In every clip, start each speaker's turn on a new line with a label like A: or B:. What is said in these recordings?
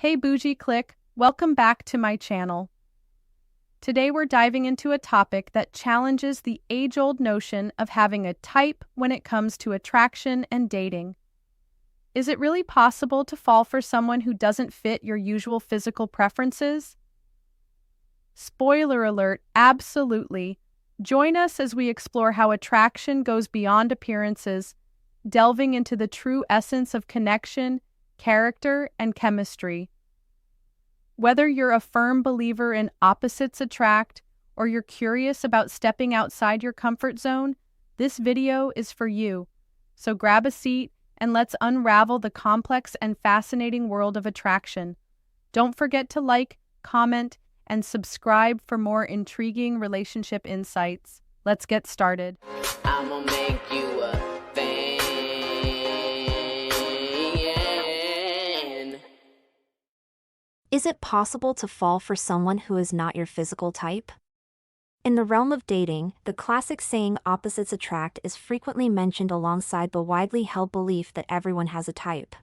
A: Hey Bougie Click, welcome back to my channel. Today we're diving into a topic that challenges the age-old notion of having a type when it comes to attraction and dating. Is it really possible to fall for someone who doesn't fit your usual physical preferences? Spoiler alert, absolutely. Join us as we explore how attraction goes beyond appearances, delving into the true essence of connection, character, and chemistry. Whether you're a firm believer in opposites attract or you're curious about stepping outside your comfort zone, this video is for you. So grab a seat and let's unravel the complex and fascinating world of attraction. Don't forget to like, comment, and subscribe for more intriguing relationship insights. Let's get started.
B: I'ma make you a fan.
C: Is it possible to fall for someone who is not your physical type? In the realm of dating, the classic saying opposites attract is frequently mentioned alongside the widely held belief that everyone has a type.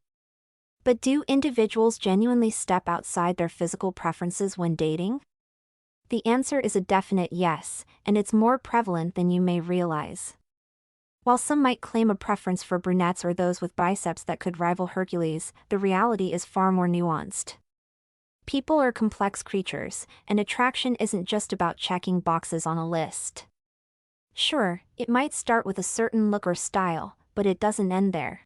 C: But do individuals genuinely step outside their physical preferences when dating? The answer is a definite yes, and it's more prevalent than you may realize. While some might claim a preference for brunettes or those with biceps that could rival Hercules, the reality is far more nuanced. People are complex creatures, and attraction isn't just about checking boxes on a list. Sure, it might start with a certain look or style, but it doesn't end there.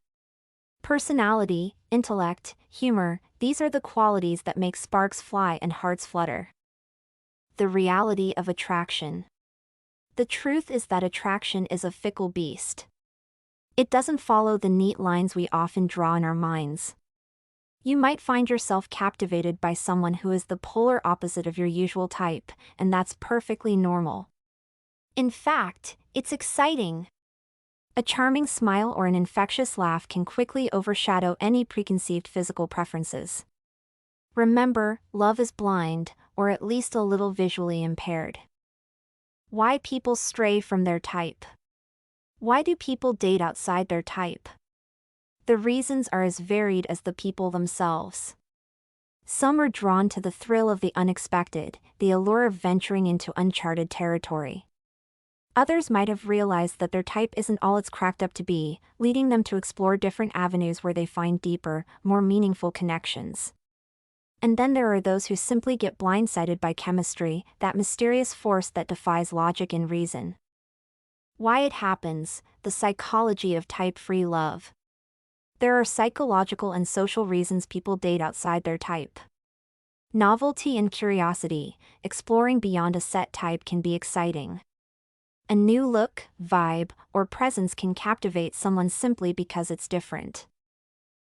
C: Personality, intellect, humor, these are the qualities that make sparks fly and hearts flutter. The reality of attraction. The truth is that attraction is a fickle beast. It doesn't follow the neat lines we often draw in our minds. You might find yourself captivated by someone who is the polar opposite of your usual type, and that's perfectly normal. In fact, it's exciting. A charming smile or an infectious laugh can quickly overshadow any preconceived physical preferences. Remember, love is blind, or at least a little visually impaired. Why people stray from their type? Why do people date outside their type? The reasons are as varied as the people themselves. Some are drawn to the thrill of the unexpected, the allure of venturing into uncharted territory. Others might have realized that their type isn't all it's cracked up to be, leading them to explore different avenues where they find deeper, more meaningful connections. And then there are those who simply get blindsided by chemistry, that mysterious force that defies logic and reason. Why it happens, the psychology of type-free love. There are psychological and social reasons people date outside their type. Novelty and curiosity, exploring beyond a set type can be exciting. A new look, vibe, or presence can captivate someone simply because it's different.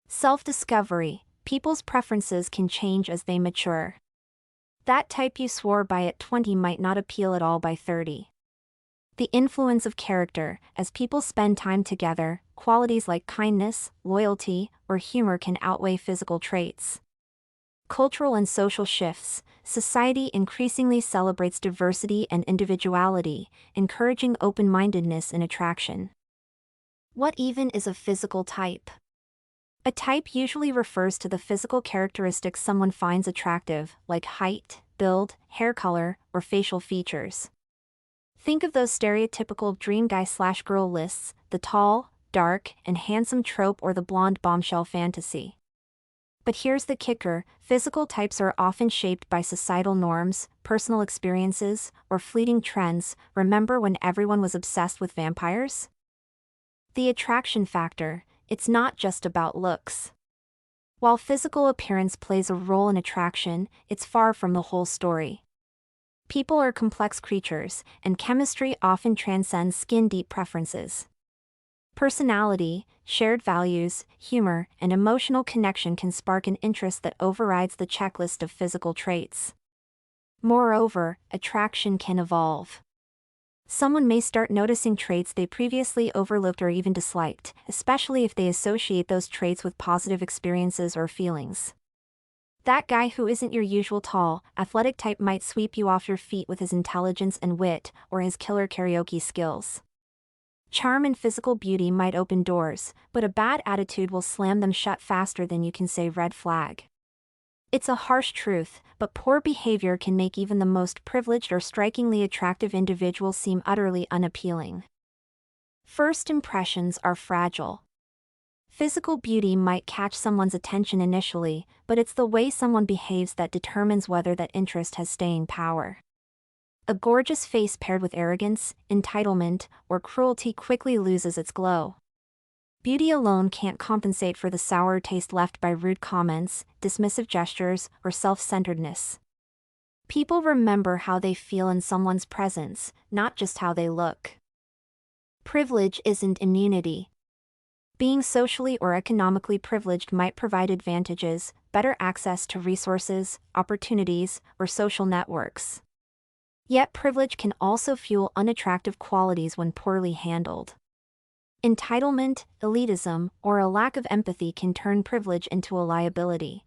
C: Self-discovery, people's preferences can change as they mature. That type you swore by at 20 might not appeal at all by 30. The influence of character, as people spend time together, qualities like kindness, loyalty, or humor can outweigh physical traits. Cultural and social shifts. Society increasingly celebrates diversity and individuality, encouraging open-mindedness in attraction. What even is a physical type? A type usually refers to the physical characteristics someone finds attractive, like height, build, hair color, or facial features. Think of those stereotypical dream guy/girl lists, the tall, dark, and handsome trope or the blonde bombshell fantasy. But here's the kicker, physical types are often shaped by societal norms, personal experiences, or fleeting trends. Remember when everyone was obsessed with vampires? The attraction factor, it's not just about looks. While physical appearance plays a role in attraction, it's far from the whole story. People are complex creatures, and chemistry often transcends skin-deep preferences. Personality, shared values, humor, and emotional connection can spark an interest that overrides the checklist of physical traits. Moreover, attraction can evolve. Someone may start noticing traits they previously overlooked or even disliked, especially if they associate those traits with positive experiences or feelings. That guy who isn't your usual tall, athletic type might sweep you off your feet with his intelligence and wit, or his killer karaoke skills. Charm and physical beauty might open doors, but a bad attitude will slam them shut faster than you can say red flag. It's a harsh truth, but poor behavior can make even the most privileged or strikingly attractive individual seem utterly unappealing. First impressions are fragile. Physical beauty might catch someone's attention initially, but it's the way someone behaves that determines whether that interest has staying power. A gorgeous face paired with arrogance, entitlement, or cruelty quickly loses its glow. Beauty alone can't compensate for the sour taste left by rude comments, dismissive gestures, or self-centeredness. People remember how they feel in someone's presence, not just how they look. Privilege isn't immunity. Being socially or economically privileged might provide advantages, better access to resources, opportunities, or social networks. Yet privilege can also fuel unattractive qualities when poorly handled. Entitlement, elitism, or a lack of empathy can turn privilege into a liability.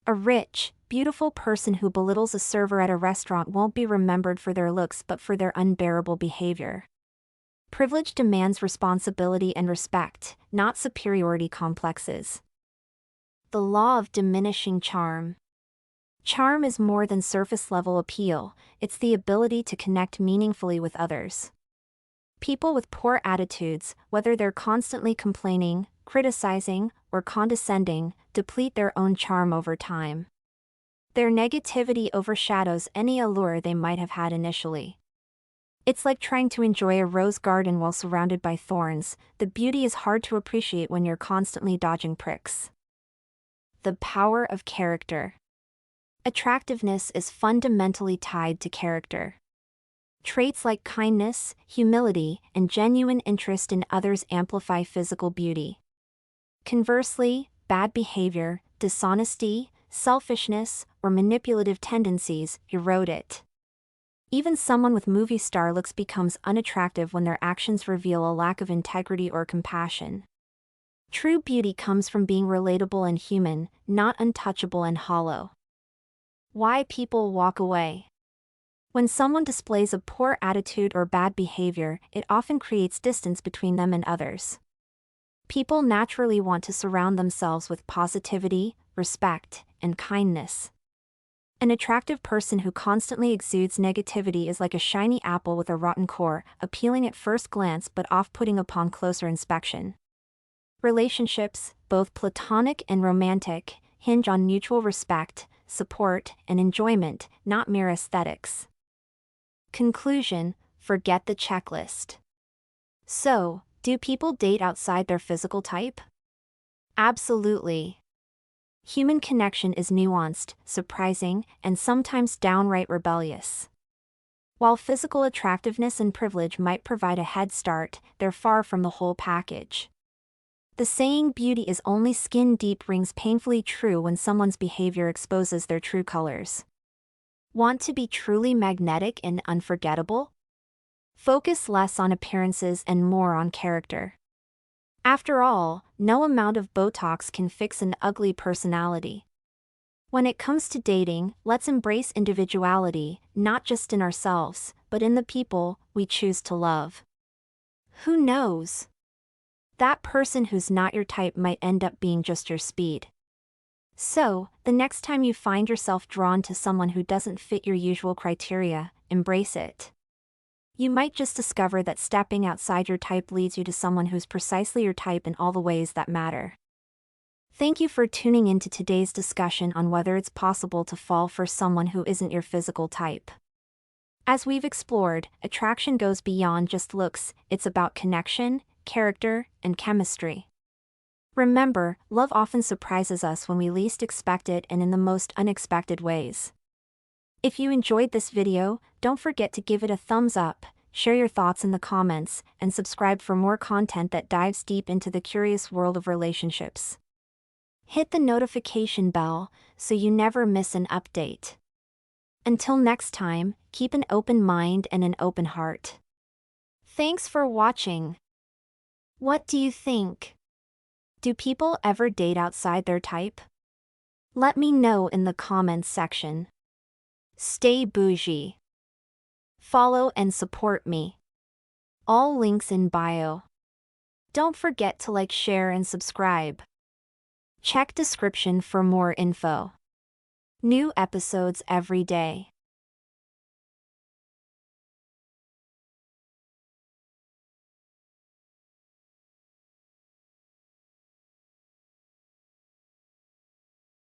C: A rich, beautiful person who belittles a server at a restaurant won't be remembered for their looks but for their unbearable behavior. Privilege demands responsibility and respect, not superiority complexes. The law of diminishing charm. Charm is more than surface-level appeal, it's the ability to connect meaningfully with others. People with poor attitudes, whether they're constantly complaining, criticizing, or condescending, deplete their own charm over time. Their negativity overshadows any allure they might have had initially. It's like trying to enjoy a rose garden while surrounded by thorns. The beauty is hard to appreciate when you're constantly dodging pricks. The power of character. Attractiveness is fundamentally tied to character. Traits like kindness, humility, and genuine interest in others amplify physical beauty. Conversely, bad behavior, dishonesty, selfishness, or manipulative tendencies erode it. Even someone with movie star looks becomes unattractive when their actions reveal a lack of integrity or compassion. True beauty comes from being relatable and human, not untouchable and hollow. Why people walk away. When someone displays a poor attitude or bad behavior, it often creates distance between them and others. People naturally want to surround themselves with positivity, respect, and kindness. An attractive person who constantly exudes negativity is like a shiny apple with a rotten core, appealing at first glance but off-putting upon closer inspection. Relationships, both platonic and romantic, hinge on mutual respect, support, and enjoyment, not mere aesthetics. Conclusion: forget the checklist. So, do people date outside their physical type? Absolutely. Human connection is nuanced, surprising, and sometimes downright rebellious. While physical attractiveness and privilege might provide a head start, they're far from the whole package. The saying "beauty is only skin deep" rings painfully true when someone's behavior exposes their true colors. Want to be truly magnetic and unforgettable? Focus less on appearances and more on character. After all, no amount of Botox can fix an ugly personality. When it comes to dating, let's embrace individuality, not just in ourselves, but in the people we choose to love. Who knows? That person who's not your type might end up being just your speed. So, the next time you find yourself drawn to someone who doesn't fit your usual criteria, embrace it. You might just discover that stepping outside your type leads you to someone who's precisely your type in all the ways that matter. Thank you for tuning into today's discussion on whether it's possible to fall for someone who isn't your physical type. As we've explored, attraction goes beyond just looks, it's about connection, character, and chemistry. Remember, love often surprises us when we least expect it and in the most unexpected ways. If you enjoyed this video, don't forget to give it a thumbs up, share your thoughts in the comments, and subscribe for more content that dives deep into the curious world of relationships. Hit the notification bell so you never miss an update. Until next time, keep an open mind and an open heart. Thanks for watching. What do you think? Do people ever date outside their type? Let me know in the comments section. Stay bougie. Follow and support me. All links in bio. Don't forget to like, share, and subscribe. Check description for more info. New episodes every day.